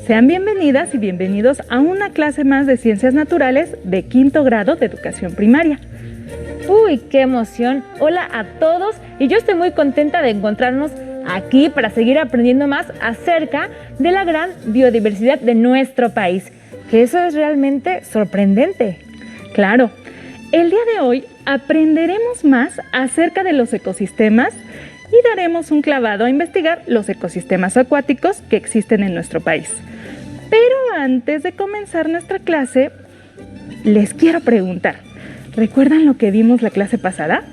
Sean bienvenidas y bienvenidos a una clase más de Ciencias Naturales de quinto grado de educación primaria. ¡Uy, qué emoción! Hola a todos y yo estoy muy contenta de encontrarnos aquí para seguir aprendiendo más acerca de la gran biodiversidad de nuestro país, que eso es realmente sorprendente. Claro, el día de hoy aprenderemos más acerca de los ecosistemas y daremos un clavado a investigar los ecosistemas acuáticos que existen en nuestro país. Pero antes de comenzar nuestra clase, les quiero preguntar, ¿recuerdan lo que vimos la clase pasada?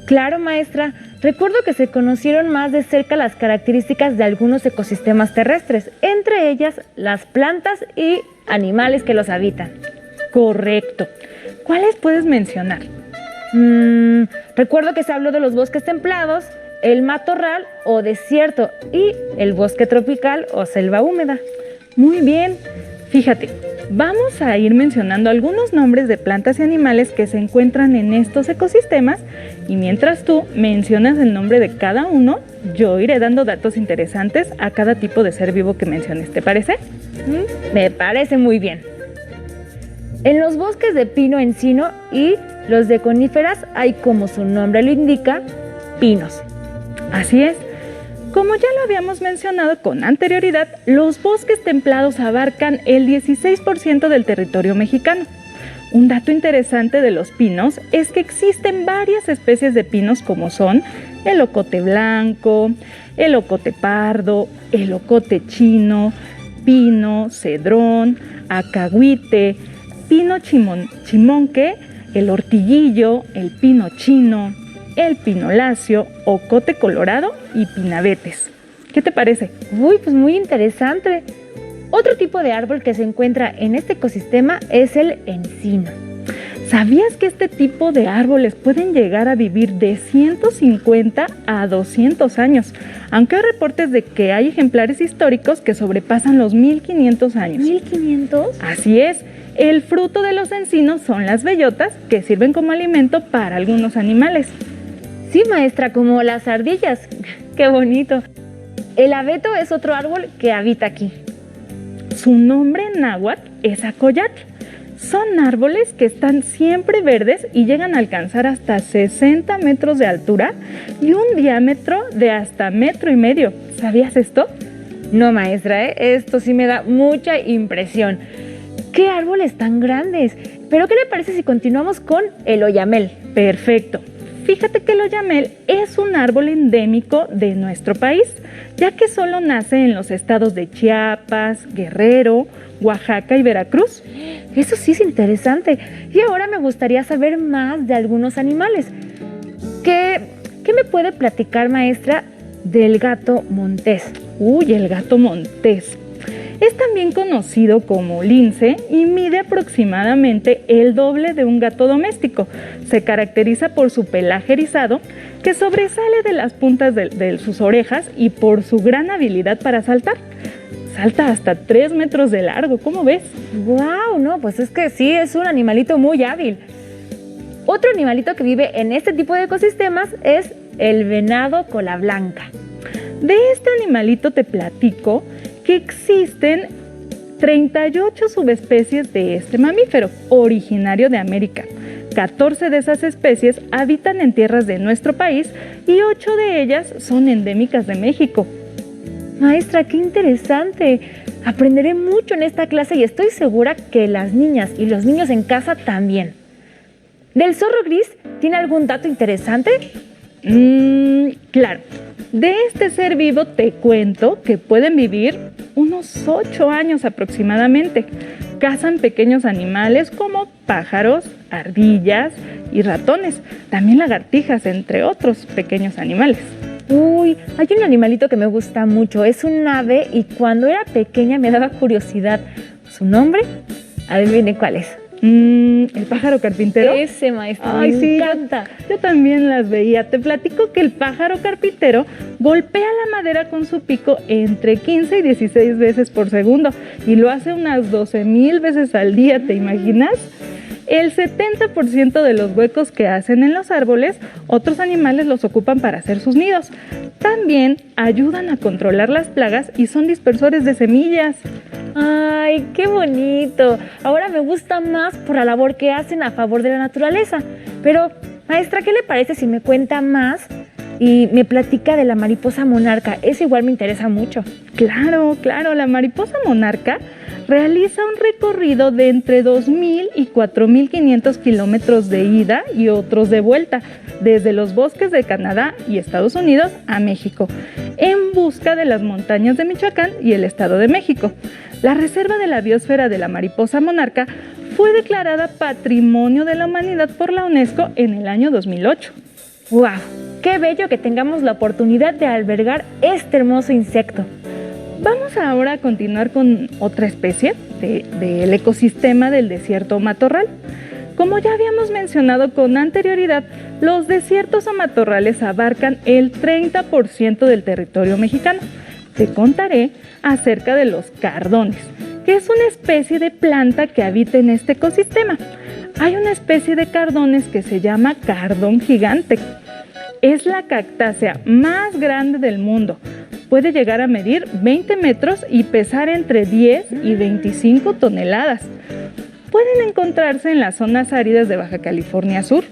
Claro, maestra. Recuerdo que se conocieron más de cerca las características de algunos ecosistemas terrestres, entre ellas las plantas y animales que los habitan. Correcto. ¿Cuáles puedes mencionar? Recuerdo que se habló de los bosques templados, el matorral o desierto y el bosque tropical o selva húmeda. Muy bien. Fíjate, vamos a ir mencionando algunos nombres de plantas y animales que se encuentran en estos ecosistemas y mientras tú mencionas el nombre de cada uno, yo iré dando datos interesantes a cada tipo de ser vivo que menciones. ¿Te parece? Me parece muy bien. En los bosques de pino-encino y los de coníferas hay, como su nombre lo indica, pinos. Así es. Como ya lo habíamos mencionado con anterioridad, los bosques templados abarcan el 16% del territorio mexicano. Un dato interesante de los pinos es que existen varias especies de pinos como son el ocote blanco, el ocote pardo, el ocote chino, pino, cedrón, acahuite, pino chimonque, el ortiguillo, el pino chino, el pino lacio, ocote colorado y pinabetes. ¿Qué te parece? Uy, pues muy interesante. Otro tipo de árbol que se encuentra en este ecosistema es el encino. ¿Sabías que este tipo de árboles pueden llegar a vivir de 150 a 200 años? Aunque hay reportes de que hay ejemplares históricos que sobrepasan los 1500 años. ¿1500? Así es. El fruto de los encinos son las bellotas que sirven como alimento para algunos animales. Sí, maestra, como las ardillas. ¡Qué bonito! El abeto es otro árbol que habita aquí. Su nombre en náhuatl es acoyatl. Son árboles que están siempre verdes y llegan a alcanzar hasta 60 metros de altura y un diámetro de hasta 1,5 metros. ¿Sabías esto? No, maestra, esto sí me da mucha impresión. ¡Qué árboles tan grandes! Pero ¿qué le parece si continuamos con el oyamel? Perfecto. Fíjate que el oyamel es un árbol endémico de nuestro país, ya que solo nace en los estados de Chiapas, Guerrero, Oaxaca y Veracruz. Eso sí es interesante. Y ahora me gustaría saber más de algunos animales. ¿Qué me puede platicar, maestra, del gato montés? Uy, el gato montés. Es también conocido como lince y mide aproximadamente el doble de un gato doméstico. Se caracteriza por su pelaje erizado que sobresale de las puntas de sus orejas y por su gran habilidad para saltar. Salta hasta 3 metros de largo, ¿cómo ves? ¡Guau! No, pues es que sí, es un animalito muy hábil. Otro animalito que vive en este tipo de ecosistemas es el venado cola blanca. De este animalito te platico que existen 38 subespecies de este mamífero, originario de América. 14 de esas especies habitan en tierras de nuestro país y 8 de ellas son endémicas de México. Maestra, qué interesante. Aprenderé mucho en esta clase y estoy segura que las niñas y los niños en casa también. ¿Del zorro gris tiene algún dato interesante? Claro. De este ser vivo te cuento que pueden vivir unos 8 años aproximadamente. Cazan pequeños animales como pájaros, ardillas y ratones, también lagartijas, entre otros pequeños animales. Uy, hay un animalito que me gusta mucho, es un ave y cuando era pequeña me daba curiosidad. ¿Su nombre? Adivine cuál es. ¿El pájaro carpintero? Ese, maestra, Ay, me sí, encanta. Yo también las veía. Te platico que el pájaro carpintero golpea la madera con su pico entre 15 y 16 veces por segundo y lo hace unas 12,000 veces al día, ¿te imaginas? El 70% de los huecos que hacen en los árboles, otros animales los ocupan para hacer sus nidos. También ayudan a controlar las plagas y son dispersores de semillas. ¡Ay, qué bonito! Ahora me gusta más por la labor que hacen a favor de la naturaleza. Pero, maestra, ¿qué le parece si me cuenta más y me platica de la mariposa monarca? Eso igual me interesa mucho. Claro, la mariposa monarca realiza un recorrido de entre 2.000 y 4.500 kilómetros de ida y otros de vuelta, desde los bosques de Canadá y Estados Unidos a México, en busca de las montañas de Michoacán y el Estado de México. La Reserva de la Biosfera de la Mariposa Monarca fue declarada Patrimonio de la Humanidad por la UNESCO en el año 2008. ¡Wow! ¡Qué bello que tengamos la oportunidad de albergar este hermoso insecto! Vamos ahora a continuar con otra especie del ecosistema del desierto matorral. Como ya habíamos mencionado con anterioridad, los desiertos o matorrales abarcan el 30% del territorio mexicano. Te contaré acerca de los cardones, que es una especie de planta que habita en este ecosistema. Hay una especie de cardones que se llama cardón gigante. Es la cactácea más grande del mundo. Puede llegar a medir 20 metros y pesar entre 10 y 25 toneladas. Pueden encontrarse en las zonas áridas de Baja California Sur.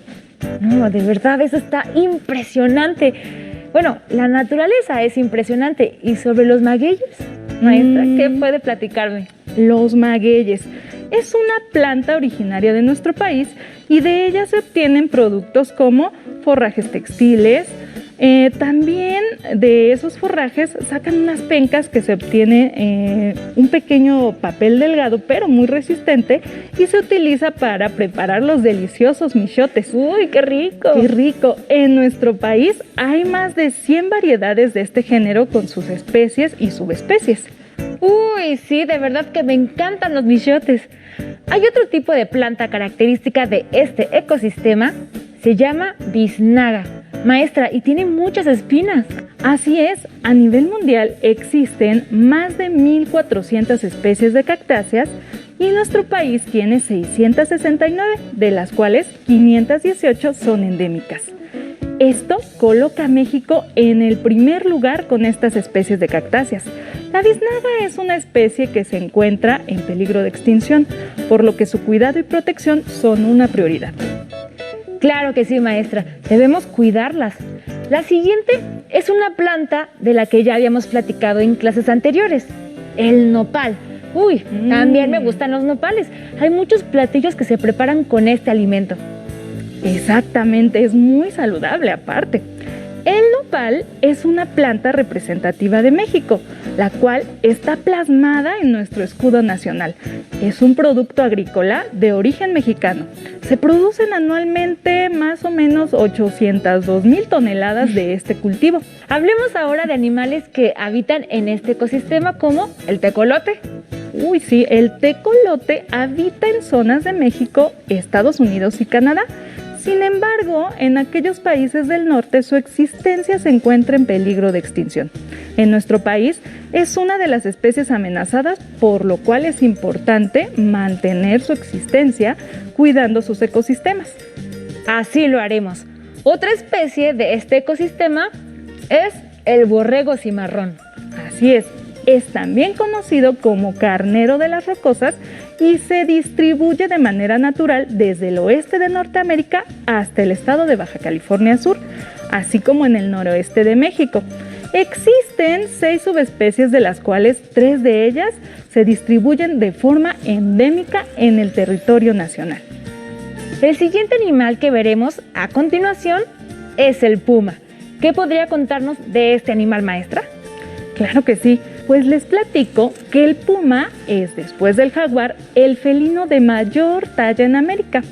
No, de verdad, eso está impresionante. Bueno, la naturaleza es impresionante. ¿Y sobre los magueyes? Maestra, ¿qué puede platicarme? Los magueyes es una planta originaria de nuestro país y de ella se obtienen productos como forrajes textiles. También de esos forrajes sacan unas pencas que se obtiene un pequeño papel delgado pero muy resistente y se utiliza para preparar los deliciosos michotes. ¡Uy, qué rico! ¡Qué rico! En nuestro país hay más de 100 variedades de este género con sus especies y subespecies. ¡Uy, sí! De verdad que me encantan los michotes. Hay otro tipo de planta característica de este ecosistema, se llama biznaga. Maestra, y tiene muchas espinas. Así es, a nivel mundial existen más de 1.400 especies de cactáceas y nuestro país tiene 669, de las cuales 518 son endémicas. Esto coloca a México en el primer lugar con estas especies de cactáceas. La biznaga es una especie que se encuentra en peligro de extinción, por lo que su cuidado y protección son una prioridad. Claro que sí, maestra. Debemos cuidarlas. La siguiente es una planta de la que ya habíamos platicado en clases anteriores, el nopal. Uy, también me gustan los nopales. Hay muchos platillos que se preparan con este alimento. Exactamente, es muy saludable aparte. El nopal es una planta representativa de México, la cual está plasmada en nuestro escudo nacional. Es un producto agrícola de origen mexicano. Se producen anualmente más o menos 802,000 toneladas de este cultivo. Hablemos ahora de animales que habitan en este ecosistema como el tecolote. Uy, sí, el tecolote habita en zonas de México, Estados Unidos y Canadá. Sin embargo, en aquellos países del norte su existencia se encuentra en peligro de extinción. En nuestro país es una de las especies amenazadas, por lo cual es importante mantener su existencia cuidando sus ecosistemas. Así lo haremos. Otra especie de este ecosistema es el borrego cimarrón. Así es también conocido como carnero de las rocosas y se distribuye de manera natural desde el oeste de Norteamérica hasta el estado de Baja California Sur, así como en el noroeste de México. Existen 6 subespecies, de las cuales 3 de ellas se distribuyen de forma endémica en el territorio nacional. El siguiente animal que veremos a continuación es el puma. ¿Qué podría contarnos de este animal, maestra? Claro que sí. Pues les platico que el puma es, después del jaguar, el felino de mayor talla en América.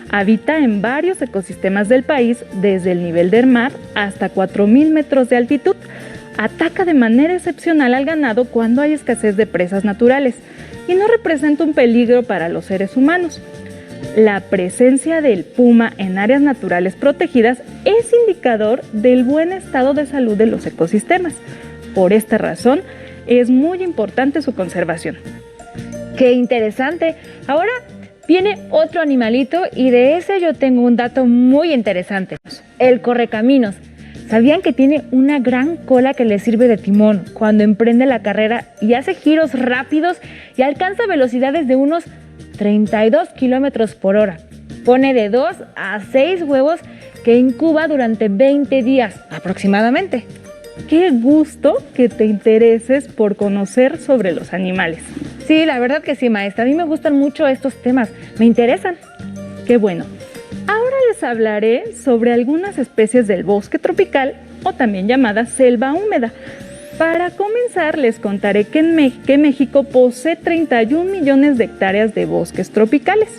Habita en varios ecosistemas del país, desde el nivel del mar hasta 4.000 metros de altitud. Ataca de manera excepcional al ganado cuando hay escasez de presas naturales y no representa un peligro para los seres humanos. La presencia del puma en áreas naturales protegidas es indicador del buen estado de salud de los ecosistemas. Por esta razón, es muy importante su conservación. ¡Qué interesante! Ahora viene otro animalito y de ese yo tengo un dato muy interesante. El correcaminos. ¿Sabían que tiene una gran cola que le sirve de timón cuando emprende la carrera y hace giros rápidos y alcanza velocidades de unos 32 kilómetros por hora? Pone de 2 a 6 huevos que incuba durante 20 días aproximadamente. Qué gusto que te intereses por conocer sobre los animales. Sí, la verdad que sí, maestra. A mí me gustan mucho estos temas. Me interesan. Qué bueno. Ahora les hablaré sobre algunas especies del bosque tropical o también llamada selva húmeda. Para comenzar, les contaré que México posee 31 millones de hectáreas de bosques tropicales.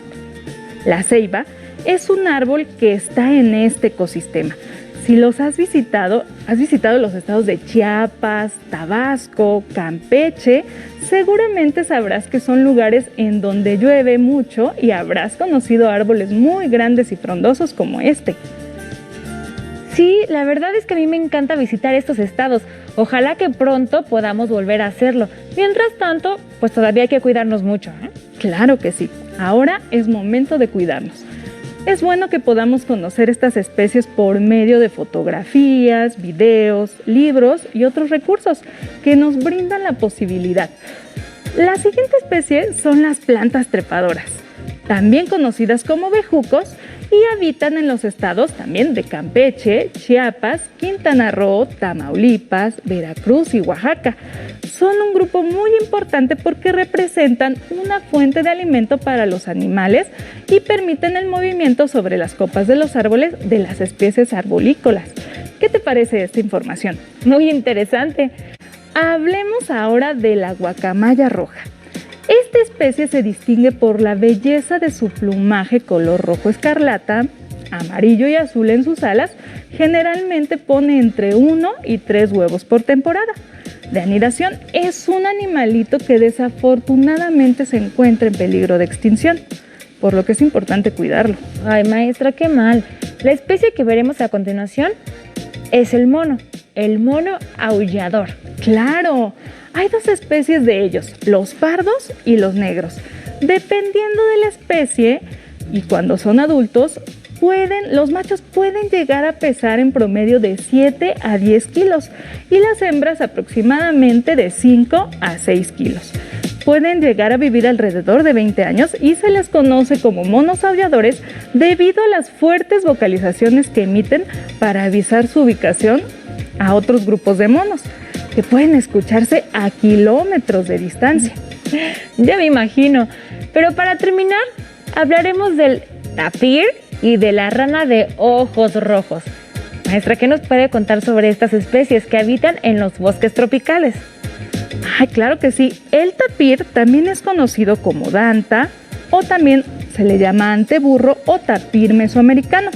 La ceiba es un árbol que está en este ecosistema. Si los has visitado los estados de Chiapas, Tabasco, Campeche, seguramente sabrás que son lugares en donde llueve mucho y habrás conocido árboles muy grandes y frondosos como este. Sí, la verdad es que a mí me encanta visitar estos estados. Ojalá que pronto podamos volver a hacerlo. Mientras tanto, pues todavía hay que cuidarnos mucho, ¿eh? Claro que sí. Ahora es momento de cuidarnos. Es bueno que podamos conocer estas especies por medio de fotografías, videos, libros y otros recursos que nos brindan la posibilidad. La siguiente especie son las plantas trepadoras, también conocidas como bejucos, y habitan en los estados también de Campeche, Chiapas, Quintana Roo, Tamaulipas, Veracruz y Oaxaca. Son un grupo muy importante porque representan una fuente de alimento para los animales y permiten el movimiento sobre las copas de los árboles de las especies arborícolas. ¿Qué te parece esta información? Muy interesante. Hablemos ahora de la guacamaya roja. Esta especie se distingue por la belleza de su plumaje color rojo escarlata, amarillo y azul en sus alas. Generalmente pone entre 1 y 3 huevos por temporada de anidación. Es un animalito que desafortunadamente se encuentra en peligro de extinción, por lo que es importante cuidarlo. Ay, maestra, qué mal. La especie que veremos a continuación es el mono aullador. ¡Claro! Hay 2 especies de ellos, los pardos y los negros. Dependiendo de la especie y cuando son adultos, los machos pueden llegar a pesar en promedio de 7 a 10 kilos y las hembras aproximadamente de 5 a 6 kilos. Pueden llegar a vivir alrededor de 20 años y se les conoce como monos aulladores debido a las fuertes vocalizaciones que emiten para avisar su ubicación a otros grupos de monos, que pueden escucharse a kilómetros de distancia. Ya me imagino. Pero para terminar, hablaremos del tapir y de la rana de ojos rojos. Maestra, ¿qué nos puede contar sobre estas especies que habitan en los bosques tropicales? Ay, claro que sí. El tapir también es conocido como danta o también se le llama anteburro o tapir mesoamericano.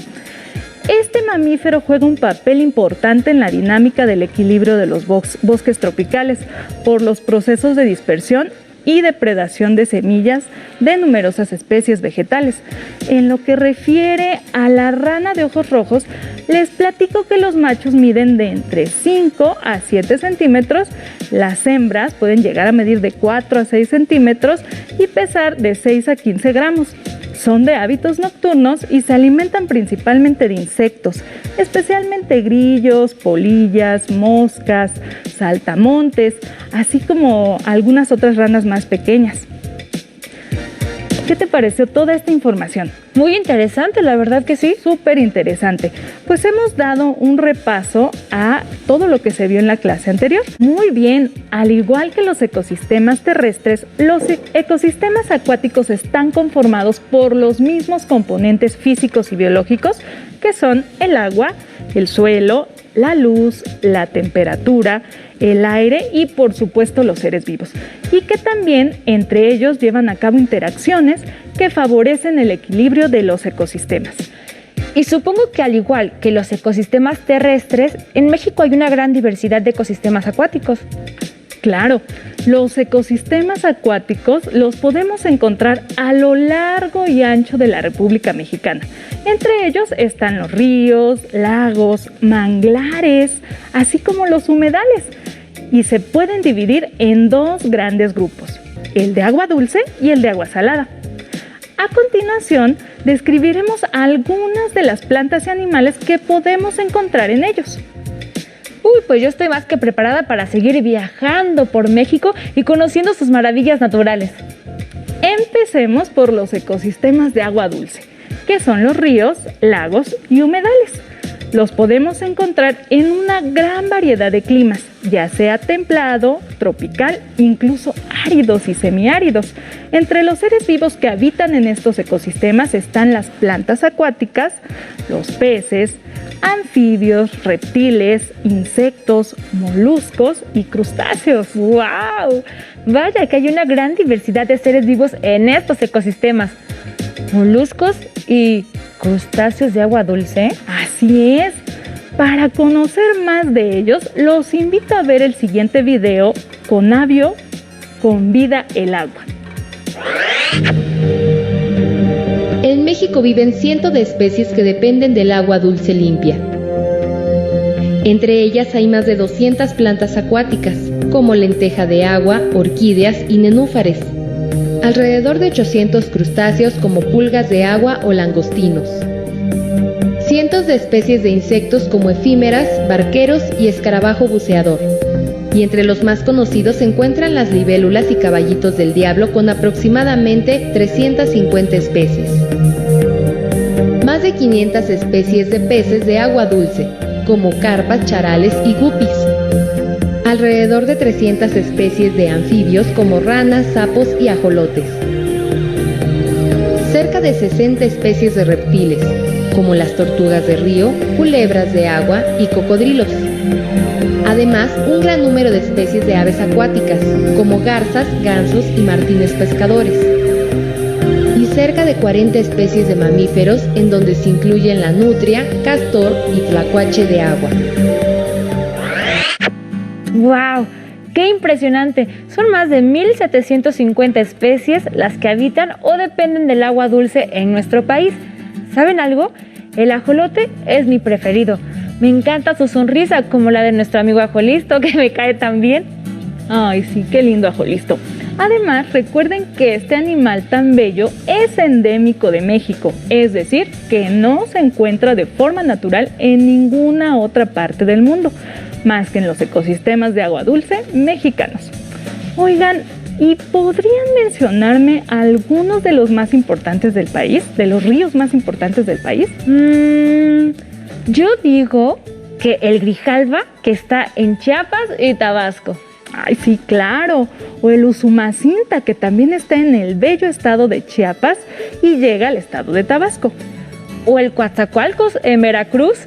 Este mamífero juega un papel importante en la dinámica del equilibrio de los bosques tropicales por los procesos de dispersión y depredación de semillas de numerosas especies vegetales. En lo que refiere a la rana de ojos rojos, les platico que los machos miden de entre 5 a 7 centímetros, las hembras pueden llegar a medir de 4 a 6 centímetros y pesar de 6 a 15 gramos. Son de hábitos nocturnos y se alimentan principalmente de insectos, especialmente grillos, polillas, moscas, saltamontes, así como algunas otras ranas más pequeñas. ¿Qué te pareció toda esta información? Muy interesante, la verdad que sí. Súper interesante. Pues hemos dado un repaso a todo lo que se vio en la clase anterior. Muy bien, al igual que los ecosistemas terrestres, los ecosistemas acuáticos están conformados por los mismos componentes físicos y biológicos que son el agua, el suelo, la luz, la temperatura, el aire y por supuesto los seres vivos, y que también entre ellos llevan a cabo interacciones que favorecen el equilibrio de los ecosistemas. Y supongo que al igual que los ecosistemas terrestres, en México hay una gran diversidad de ecosistemas acuáticos. Claro, los ecosistemas acuáticos los podemos encontrar a lo largo y ancho de la República Mexicana. Entre ellos están los ríos, lagos, manglares, así como los humedales. Y se pueden dividir en 2 grandes grupos, el de agua dulce y el de agua salada. A continuación, describiremos algunas de las plantas y animales que podemos encontrar en ellos. Pues yo estoy más que preparada para seguir viajando por México y conociendo sus maravillas naturales. Empecemos por los ecosistemas de agua dulce, que son los ríos, lagos y humedales. Los podemos encontrar en una gran variedad de climas, ya sea templado, tropical, incluso áridos y semiáridos. Entre los seres vivos que habitan en estos ecosistemas están las plantas acuáticas, los peces, anfibios, reptiles, insectos, moluscos y crustáceos. ¡Wow! Vaya que hay una gran diversidad de seres vivos en estos ecosistemas. Moluscos y crustáceos de agua dulce. Así es. Para conocer más de ellos, los invito a ver el siguiente video con Avio, con vida el agua. En México viven cientos de especies que dependen del agua dulce limpia. Entre ellas hay más de 200 plantas acuáticas, como lenteja de agua, orquídeas y nenúfares. Alrededor de 800 crustáceos como pulgas de agua o langostinos. Cientos de especies de insectos como efímeras, barqueros y escarabajo buceador. Y entre los más conocidos se encuentran las libélulas y caballitos del diablo con aproximadamente 350 especies. Más de 500 especies de peces de agua dulce, como carpas, charales y guppies. Alrededor de 300 especies de anfibios como ranas, sapos y ajolotes. Cerca de 60 especies de reptiles, como las tortugas de río, culebras de agua y cocodrilos. Además, un gran número de especies de aves acuáticas, como garzas, gansos y martines pescadores. Y cerca de 40 especies de mamíferos, en donde se incluyen la nutria, castor y tlacuache de agua. ¡Wow! ¡Qué impresionante! Son más de 1,750 especies las que habitan o dependen del agua dulce en nuestro país. ¿Saben algo? El ajolote es mi preferido. Me encanta su sonrisa, como la de nuestro amigo Ajolisto, que me cae tan bien. Ay, sí, qué lindo Ajolisto. Además, recuerden que este animal tan bello es endémico de México, es decir, que no se encuentra de forma natural en ninguna otra parte del mundo, más que en los ecosistemas de agua dulce mexicanos. Oigan, ¿y podrían mencionarme algunos de los más importantes del país, de los ríos más importantes del país? Yo digo que el Grijalva, que está en Chiapas y Tabasco. Ay, sí, claro. O el Usumacinta, que también está en el bello estado de Chiapas y llega al estado de Tabasco. O el Coatzacoalcos en Veracruz.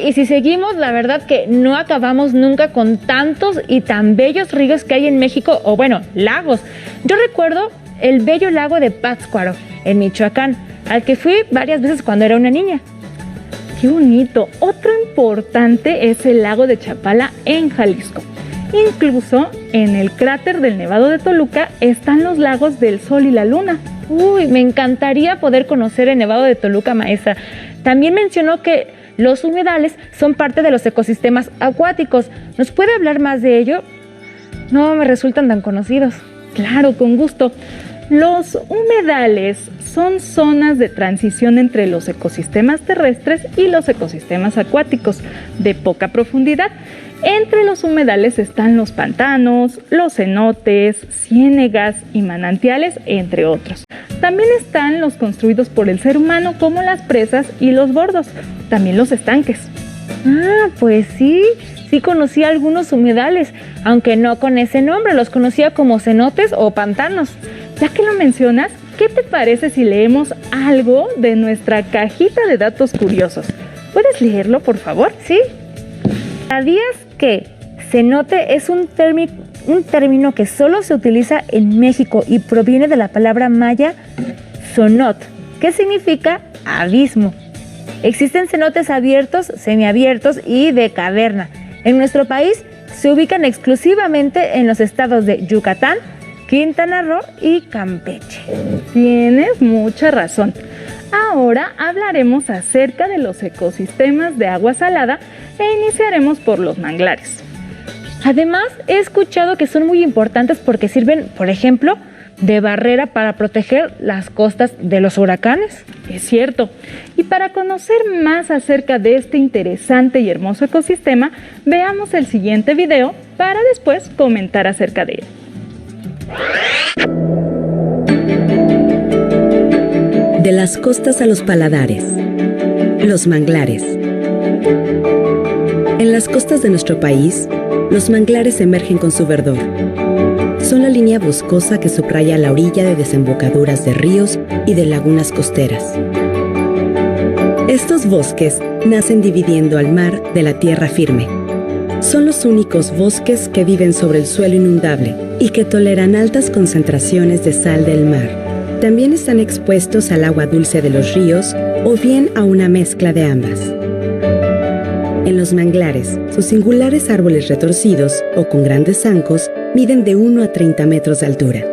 Y si seguimos, la verdad que no acabamos nunca con tantos y tan bellos ríos que hay en México, o bueno, lagos. Yo recuerdo el bello lago de Pátzcuaro, en Michoacán, al que fui varias veces cuando era una niña. ¡Qué bonito! Otro importante es el lago de Chapala en Jalisco. Incluso en el cráter del Nevado de Toluca están los lagos del Sol y la Luna. Me encantaría poder conocer el Nevado de Toluca, maestra. También mencionó que los humedales son parte de los ecosistemas acuáticos. ¿Nos puede hablar más de ello? No me resultan tan conocidos. Claro, con gusto. Los humedales son zonas de transición entre los ecosistemas terrestres y los ecosistemas acuáticos de poca profundidad. Entre los humedales están los pantanos, los cenotes, ciénegas y manantiales, entre otros. También están los construidos por el ser humano, como las presas y los bordos, también los estanques. Pues sí conocí algunos humedales, aunque no con ese nombre, los conocía como cenotes o pantanos. Ya que lo mencionas, ¿qué te parece si leemos algo de nuestra cajita de datos curiosos? ¿Puedes leerlo, por favor? Sí. ¿Sabías que cenote es un término que solo se utiliza en México y proviene de la palabra maya sonot, que significa abismo? Existen cenotes abiertos, semiabiertos y de caverna. En nuestro país se ubican exclusivamente en los estados de Yucatán, Quintana Roo y Campeche. Tienes mucha razón. Ahora hablaremos acerca de los ecosistemas de agua salada e iniciaremos por los manglares. Además, he escuchado que son muy importantes porque sirven, por ejemplo, de barrera para proteger las costas de los huracanes. Es cierto. Y para conocer más acerca de este interesante y hermoso ecosistema, veamos el siguiente video para después comentar acerca de él. De las costas a los paladares. Los manglares. En las costas de nuestro país, los manglares emergen con su verdor. Son la línea boscosa que subraya la orilla de desembocaduras de ríos y de lagunas costeras. Estos bosques nacen dividiendo al mar de la tierra firme. Son los únicos bosques que viven sobre el suelo inundable y que toleran altas concentraciones de sal del mar. También están expuestos al agua dulce de los ríos o bien a una mezcla de ambas. En los manglares, sus singulares árboles retorcidos o con grandes zancos miden de 1 a 30 metros de altura.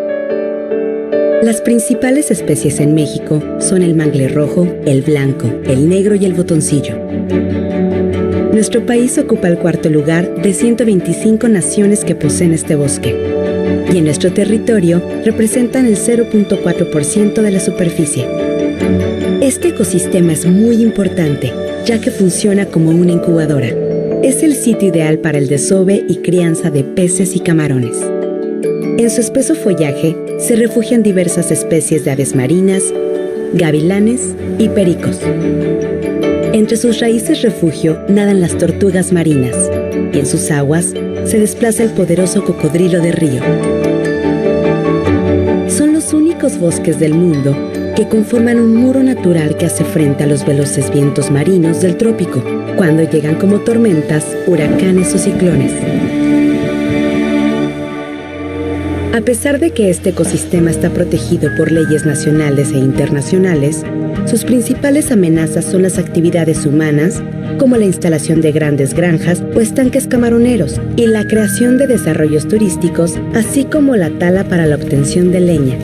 Las principales especies en México son el mangle rojo, el blanco, el negro y el botoncillo. Nuestro país ocupa el cuarto lugar de 125 naciones que poseen este bosque, y en nuestro territorio representan el 0.4% de la superficie. Este ecosistema es muy importante, ya que funciona como una incubadora. Es el sitio ideal para el desove y crianza de peces y camarones. En su espeso follaje se refugian diversas especies de aves marinas, gavilanes y pericos. Entre sus raíces refugio nadan las tortugas marinas y en sus aguas se desplaza el poderoso cocodrilo de río. Son los únicos bosques del mundo que conforman un muro natural que hace frente a los veloces vientos marinos del trópico, cuando llegan como tormentas, huracanes o ciclones. A pesar de que este ecosistema está protegido por leyes nacionales e internacionales, sus principales amenazas son las actividades humanas, como la instalación de grandes granjas o estanques camaroneros y la creación de desarrollos turísticos, así como la tala para la obtención de leña.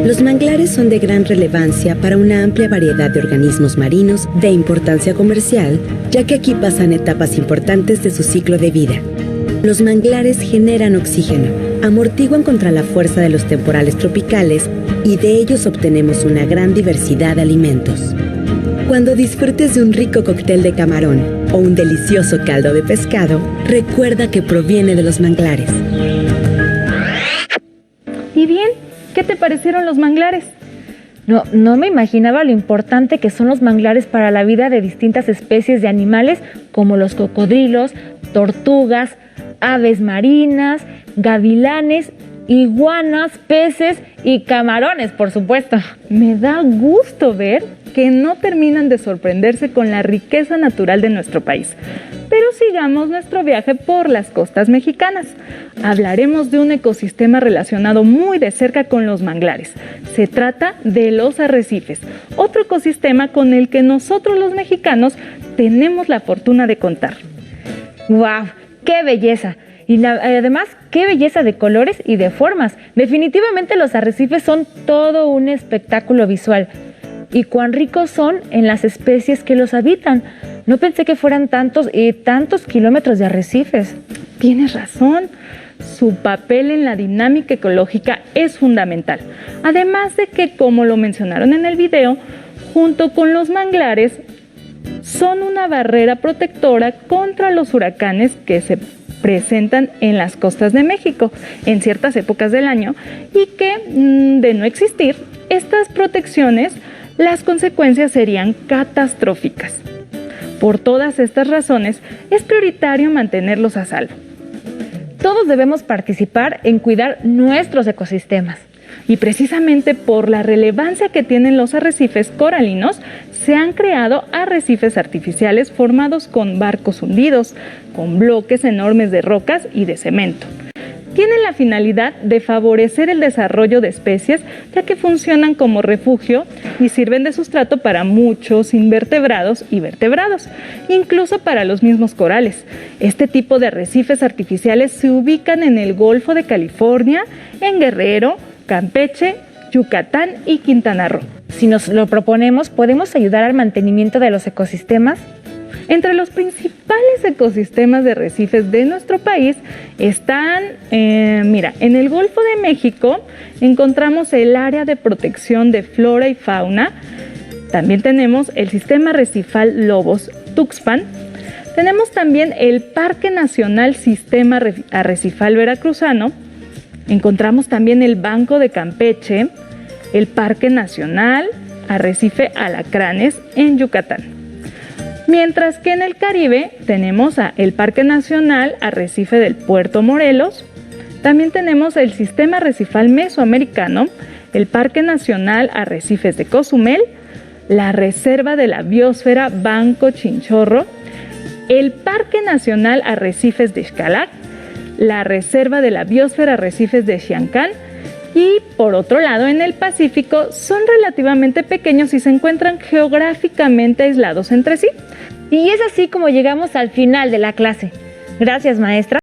Los manglares son de gran relevancia para una amplia variedad de organismos marinos de importancia comercial, ya que aquí pasan etapas importantes de su ciclo de vida. Los manglares generan oxígeno, amortiguan contra la fuerza de los temporales tropicales y de ellos obtenemos una gran diversidad de alimentos. Cuando disfrutes de un rico cóctel de camarón o un delicioso caldo de pescado, recuerda que proviene de los manglares. ¿Y bien? ¿Qué te parecieron los manglares? No me imaginaba lo importante que son los manglares para la vida de distintas especies de animales como los cocodrilos, tortugas, aves marinas, gavilanes, iguanas, peces y camarones, por supuesto. Me da gusto ver que no terminan de sorprenderse con la riqueza natural de nuestro país. Pero sigamos nuestro viaje por las costas mexicanas. Hablaremos de un ecosistema relacionado muy de cerca con los manglares. Se trata de los arrecifes, otro ecosistema con el que nosotros los mexicanos tenemos la fortuna de contar. ¡Guau! ¡Qué belleza! Y además, qué belleza de colores y de formas. Definitivamente los arrecifes son todo un espectáculo visual. Y cuán ricos son en las especies que los habitan. No pensé que fueran tantos kilómetros de arrecifes. Tienes razón. Su papel en la dinámica ecológica es fundamental. Además de que, como lo mencionaron en el video, junto con los manglares, son una barrera protectora contra los huracanes que se presentan en las costas de México en ciertas épocas del año y que, de no existir estas protecciones, las consecuencias serían catastróficas. Por todas estas razones, es prioritario mantenerlos a salvo. Todos debemos participar en cuidar nuestros ecosistemas. Y precisamente por la relevancia que tienen los arrecifes coralinos, se han creado arrecifes artificiales formados con barcos hundidos, con bloques enormes de rocas y de cemento. Tienen la finalidad de favorecer el desarrollo de especies, ya que funcionan como refugio y sirven de sustrato para muchos invertebrados y vertebrados, incluso para los mismos corales. Este tipo de arrecifes artificiales se ubican en el Golfo de California, en Guerrero, Campeche, Yucatán y Quintana Roo. Si nos lo proponemos, ¿podemos ayudar al mantenimiento de los ecosistemas? Entre los principales ecosistemas de arrecifes de nuestro país están, en el Golfo de México encontramos el área de protección de flora y fauna. También tenemos el sistema arrecifal Lobos-Tuxpan. Tenemos también el Parque Nacional Sistema Arrecifal Veracruzano. Encontramos también el Banco de Campeche, el Parque Nacional Arrecife Alacranes en Yucatán. Mientras que en el Caribe tenemos el Parque Nacional Arrecife del Puerto Morelos. También tenemos el Sistema Arrecifal Mesoamericano, el Parque Nacional Arrecifes de Cozumel, la Reserva de la Biosfera Banco Chinchorro, el Parque Nacional Arrecifes de Xcalac, la Reserva de la Biosfera Arrecifes de Xiancán. Y por otro lado, en el Pacífico son relativamente pequeños y se encuentran geográficamente aislados entre sí. Y es así como llegamos al final de la clase. Gracias, maestra.